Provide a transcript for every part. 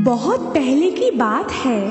बहुत पहले की बात है।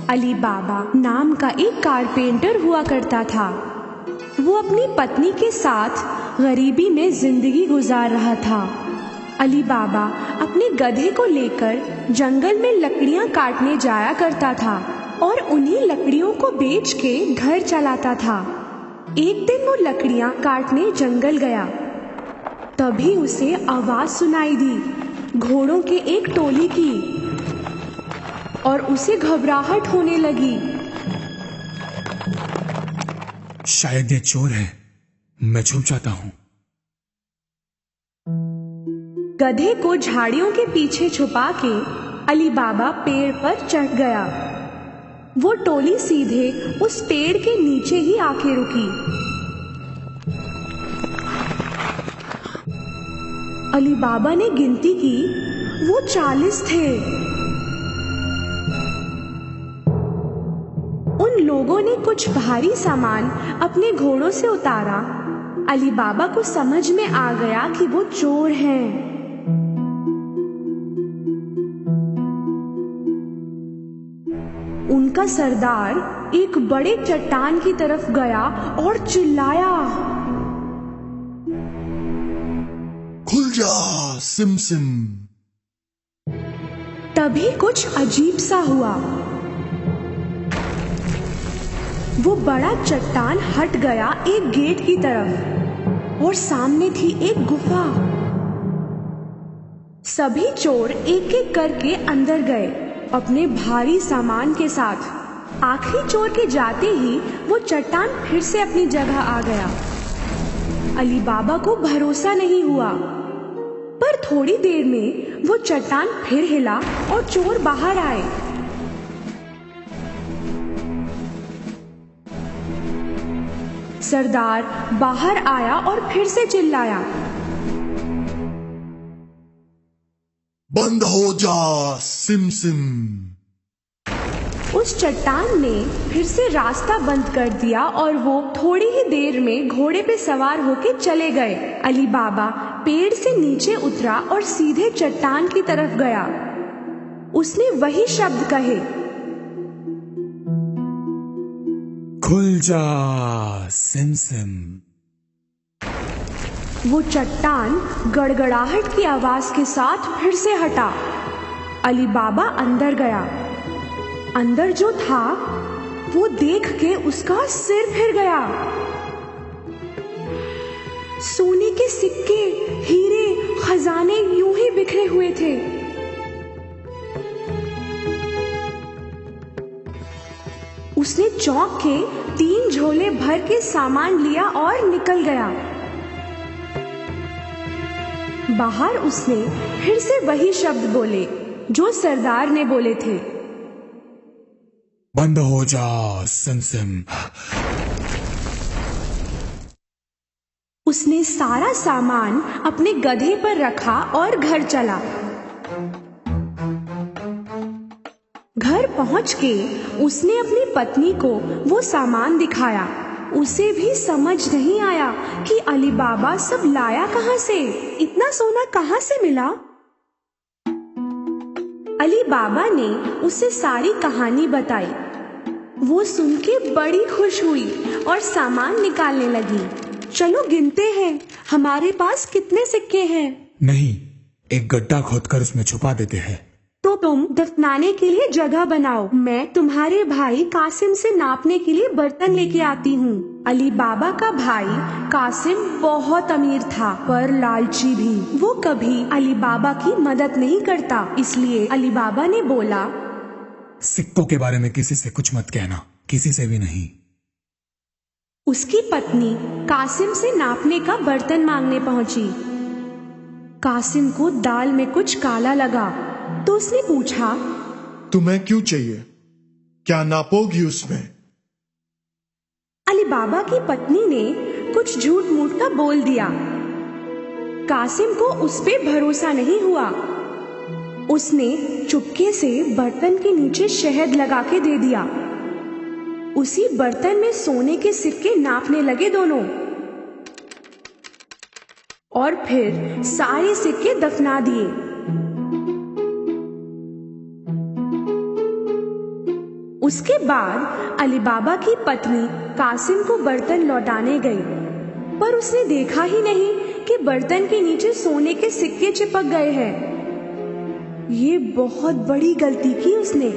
अली बाबा नाम का एक कारपेंटर हुआ करता था। वो अपनी पत्नी के साथ गरीबी में जिंदगी गुजार रहा था। अली बाबा अपने गधे को लेकर जंगल में लकड़ियां काटने जाया करता था और उन्हीं लकड़ियों को बेच के घर चलाता था। एक दिन वो लकड़ियां काटने जंगल गया। तभी उसे आवाज सुनाई दी घोड़ों के एक टोली की और उसे घबराहट होने लगी। शायद ये चोर है, मैं छुप जाता हूँ। गधे को झाड़ियों के पीछे छुपा के अली बाबा पेड़ पर चढ़ गया। वो टोली सीधे उस पेड़ के नीचे ही आके रुकी। अली बाबा ने गिनती की, वो 40 थे। उन लोगों ने कुछ भारी सामान अपने घोड़ों से उतारा। अली बाबा को समझ में आ गया कि वो चोर हैं। उनका सरदार एक बड़े चट्टान की तरफ गया और चिल्लाया, खुल जा सिम सिम। तभी कुछ अजीब सा हुआ। वो बड़ा चट्टान हट गया एक गेट की तरफ और सामने थी एक गुफा। सभी चोर एक एक करके अंदर गए अपने भारी सामान के साथ। आखिरी चोर के जाते ही वो चट्टान फिर से अपनी जगह आ गया। अली बाबा को भरोसा नहीं हुआ, पर थोड़ी देर में वो चट्टान फिर हिला और चोर बाहर आए। सरदार बाहर आया और फिर से चिल्लाया, बंद हो जा सिम सिम। उस चट्टान ने फिर से रास्ता बंद कर दिया और वो थोड़ी ही देर में घोड़े पे सवार होके चले गए। अली बाबा पेड़ से नीचे उतरा और सीधे चट्टान की तरफ गया। उसने वही शब्द कहे, खुल जा सिम सिम। वो चट्टान गड़गड़ाहट की आवाज के साथ फिर से हटा। अली बाबा अंदर गया। अंदर जो था वो देख के उसका सिर फिर गया। सोने के सिक्के, हीरे, खजाने यूं ही बिखरे हुए थे। उसने चौंक के 3 झोले भर के सामान लिया और निकल गया। बाहर उसने फिर से वही शब्द बोले जो सरदार ने बोले थे, बंद हो जा सिम सिम। उसने सारा सामान अपने गधे पर रखा और घर चला। घर पहुंच के उसने अपनी पत्नी को वो सामान दिखाया। उसे भी समझ नहीं आया कि अली बाबा सब लाया कहां से, इतना सोना कहां से मिला। अली बाबा ने उसे सारी कहानी बताई। वो सुन के बड़ी खुश हुई और सामान निकालने लगी। चलो गिनते हैं, हमारे पास कितने सिक्के हैं। नहीं, एक गड्ढा खोदकर उसमें छुपा देते हैं। तो तुम दफनाने के लिए जगह बनाओ, मैं तुम्हारे भाई कासिम से नापने के लिए बर्तन लेके आती हूँ। अली बाबा का भाई कासिम बहुत अमीर था पर लालची भी। वो कभी अली बाबा की मदद नहीं करता, इसलिए अली बाबा ने बोला, सिक्कों के बारे में किसी से कुछ मत कहना, किसी से भी नहीं। उसकी पत्नी कासिम से नापने का बर्तन मांगने पहुंची। कासिम को दाल में कुछ काला लगा तो उसने पूछा, तुम्हें क्यों चाहिए, क्या नापोगी उसमें? अली बाबा की पत्नी ने कुछ झूठ मूठ का बोल दिया। कासिम को उस पे भरोसा नहीं हुआ। उसने चुपके से बर्तन के नीचे शहद लगा के दे दिया। उसी बर्तन में सोने के सिक्के नापने लगे दोनों और फिर सारे सिक्के दफना दिए। उसके बाद अली बाबा की पत्नी कासिम को बर्तन लौटाने गई, पर उसने देखा ही नहीं कि बर्तन के नीचे सोने के सिक्के चिपक गए हैं। ये बहुत बड़ी गलती की उसने।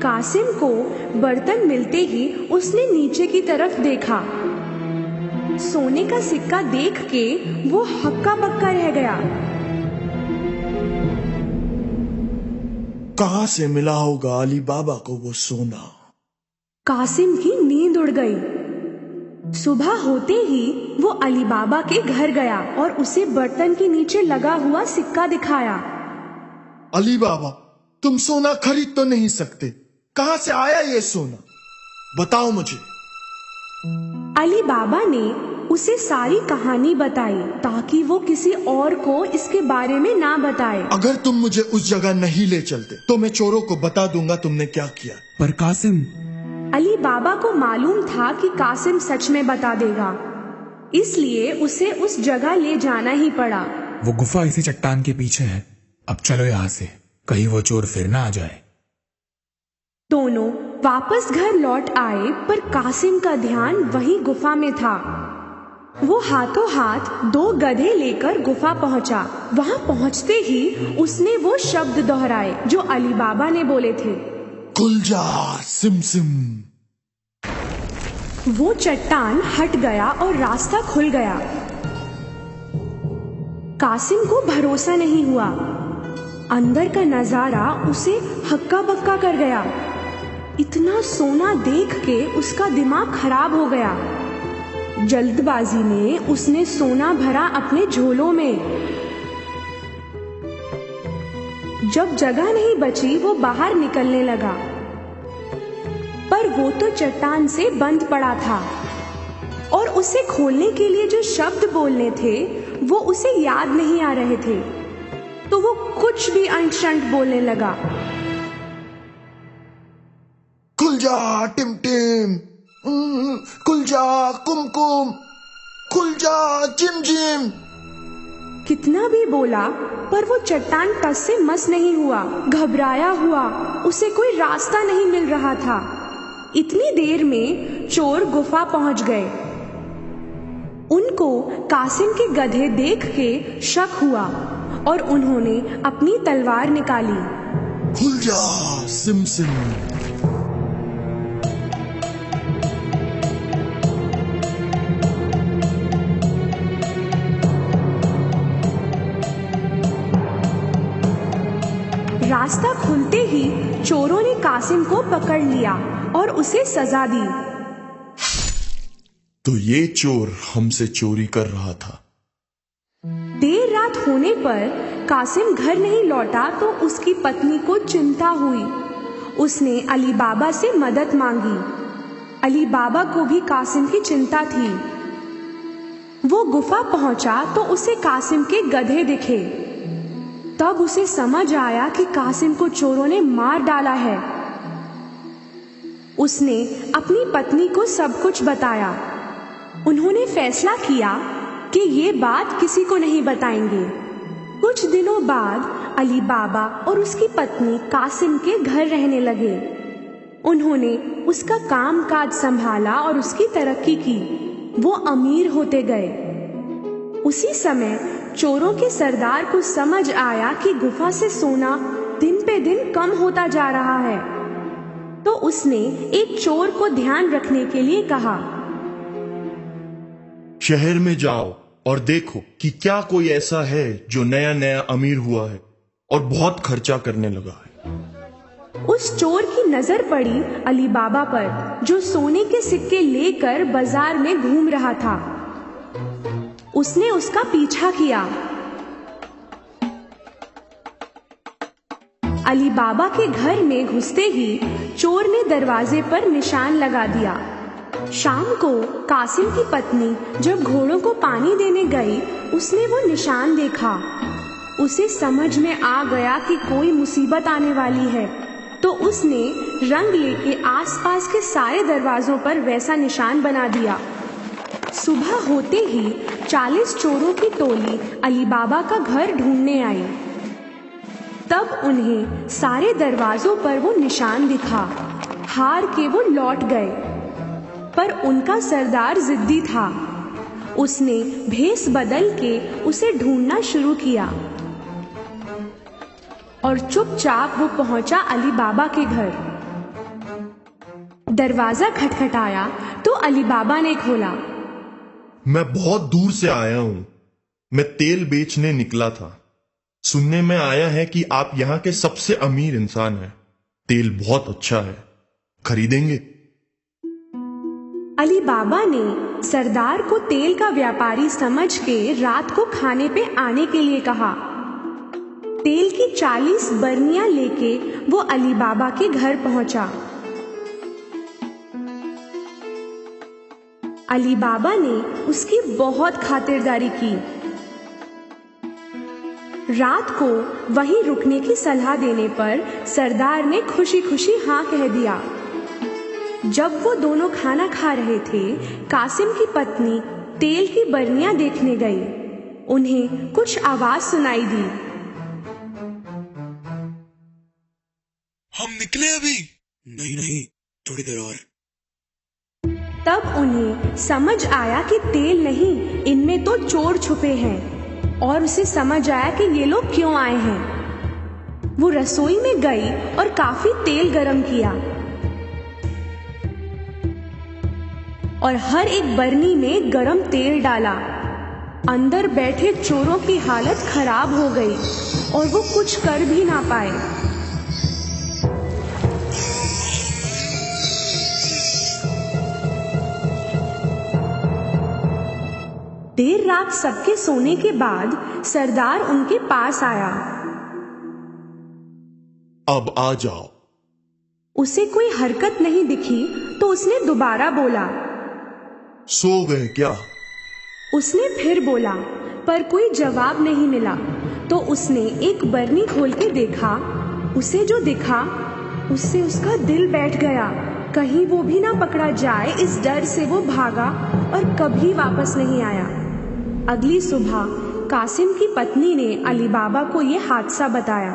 कासिम को बर्तन मिलते ही उसने नीचे की तरफ देखा। सोने का सिक्का देख के वो हक्का बक्का रह गया। कहां से मिला होगा अली बाबा को वो सोना? कासिम की नींद उड़ गई। सुबह होते ही वो अली बाबा के घर गया और उसे बर्तन के नीचे लगा हुआ सिक्का दिखाया। अली बाबा, तुम सोना खरीद तो नहीं सकते, कहां से आया ये सोना? बताओ मुझे। अली बाबा ने उसे सारी कहानी बताई ताकि वो किसी और को इसके बारे में ना बताए। अगर तुम मुझे उस जगह नहीं ले चलते तो मैं चोरों को बता दूंगा तुमने क्या किया। पर कासिम, अली बाबा को मालूम था कि कासिम सच में बता देगा, इसलिए उसे उस जगह ले जाना ही पड़ा। वो गुफा इसी चट्टान के पीछे है। अब चलो यहाँ से, कहीं वो चोर फिर ना आ जाए। दोनों वापस घर लौट आए, पर कासिम का ध्यान वहीं गुफा में था। वो हाथों हाथ 2 गधे लेकर गुफा पहुंचा। वहां पहुंचते ही उसने वो शब्द दोहराए जो अली बाबा ने बोले थे, खुल जा सिम सिम। वो चट्टान हट गया और रास्ता खुल गया। कासिम को भरोसा नहीं हुआ। अंदर का नजारा उसे हक्का बक्का कर गया। इतना सोना देख के उसका दिमाग खराब हो गया। जल्दबाजी में उसने सोना भरा अपने झोलों में। जब जगह नहीं बची वो बाहर निकलने लगा, पर वो तो चट्टान से बंद पड़ा था और उसे खोलने के लिए जो शब्द बोलने थे वो उसे याद नहीं आ रहे थे, तो वो कुछ भी अनशंट बोलने लगा। खुल जा टिम टिम, खुल जा कुमकुम, खुल जा जिम जिम। कितना भी बोला पर वो चट्टान टस से मस नहीं हुआ। घबराया हुआ उसे कोई रास्ता नहीं मिल रहा था। इतनी देर में चोर गुफा पहुंच गए। उनको कासिम के गधे देख के शक हुआ और उन्होंने अपनी तलवार निकाली। खुल जा सिम सिम। रास्ता खुलते ही चोरों ने कासिम को पकड़ लिया और उसे सजा दी। तो ये चोर हमसे चोरी कर रहा था। देर रात होने पर कासिम घर नहीं लौटा तो उसकी पत्नी को चिंता हुई। उसने अली बाबा से मदद मांगी। अली बाबा को भी कासिम की चिंता थी। वो गुफा पहुंचा तो उसे कासिम के गधे दिखे। तब उसे समझ आया कि कासिम को चोरों ने मार डाला है। उसने अपनी पत्नी को सब कुछ बताया। उन्होंने फैसला किया कि ये बात किसी को नहीं बताएंगे। कुछ दिनों बाद अली बाबा और उसकी पत्नी कासिम के घर रहने लगे। उन्होंने उसका कामकाज संभाला और उसकी तरक्की की। वो अमीर होते गए। उसी समय चोरों के सरदार को समझ आया कि गुफा से सोना दिन पे दिन कम होता जा रहा है, तो उसने एक चोर को ध्यान रखने के लिए कहा, शहर में जाओ और देखो कि क्या कोई ऐसा है जो नया नया अमीर हुआ है और बहुत खर्चा करने लगा है। उस चोर की नजर पड़ी अली बाबा पर, जो सोने के सिक्के लेकर बाजार में घूम रहा था। उसने उसका पीछा किया। अली बाबा के घर में घुसते ही चोर ने दरवाजे पर निशान लगा दिया। शाम को कासिम की पत्नी जब घोड़ों को पानी देने गई, उसने वो निशान देखा। उसे समझ में आ गया कि कोई मुसीबत आने वाली है, तो उसने रंग लेके आसपास के सारे दरवाजों पर वैसा निशान बना दिया। सुबह होते ही 40 चोरों की टोली अली बाबा का घर ढूंढने आई। तब उन्हें सारे दरवाजों पर वो निशान दिखा। हार के वो लौट गए। पर उनका सरदार जिद्दी था। उसने भेष बदल के उसे ढूंढना शुरू किया और चुपचाप वो पहुंचा अली बाबा के घर। दरवाजा खटखटाया तो अली बाबा ने खोला। मैं बहुत दूर से आया हूं। मैं तेल बेचने निकला था। सुनने में आया है कि आप यहाँ के सबसे अमीर इंसान हैं। तेल बहुत अच्छा है, खरीदेंगे? अली बाबा ने सरदार को तेल का व्यापारी समझ के रात को खाने पे आने के लिए कहा। तेल की 40 बरनियां लेके वो अली बाबा के घर पहुंचा। अली बाबा ने उसकी बहुत खातिरदारी की। रात को वहीं रुकने की सलाह देने पर सरदार ने खुशी खुशी हाँ कह दिया। जब वो दोनों खाना खा रहे थे, कासिम की पत्नी तेल की बरनियां देखने गई। उन्हें कुछ आवाज सुनाई दी। हम निकले अभी? नहीं, थोड़ी देर और। तब उन्हें समझ आया कि तेल नहीं, इनमें तो चोर छुपे हैं, और उसे समझ आया कि ये लोग क्यों आए हैं। वो रसोई में गई और काफी तेल गरम किया और हर एक बरनी में गरम तेल डाला। अंदर बैठे चोरों की हालत खराब हो गई और वो कुछ कर भी ना पाए। देर रात सबके सोने के बाद सरदार उनके पास आया। अब आ जाओ। उसे कोई हरकत नहीं दिखी तो उसने दोबारा बोला। सो गए क्या? उसने फिर बोला, पर कोई जवाब नहीं मिला। तो उसने एक बरनी खोल के देखा। उसे जो दिखा उससे उसका दिल बैठ गया। कहीं वो भी ना पकड़ा जाए, इस डर से वो भागा और कभी वापस नहीं आया। अगली सुबह कासिम की पत्नी ने अली बाबा को ये हादसा बताया।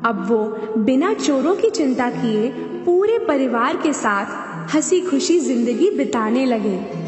अब वो बिना चोरों की चिंता किए पूरे परिवार के साथ हंसी खुशी जिंदगी बिताने लगे।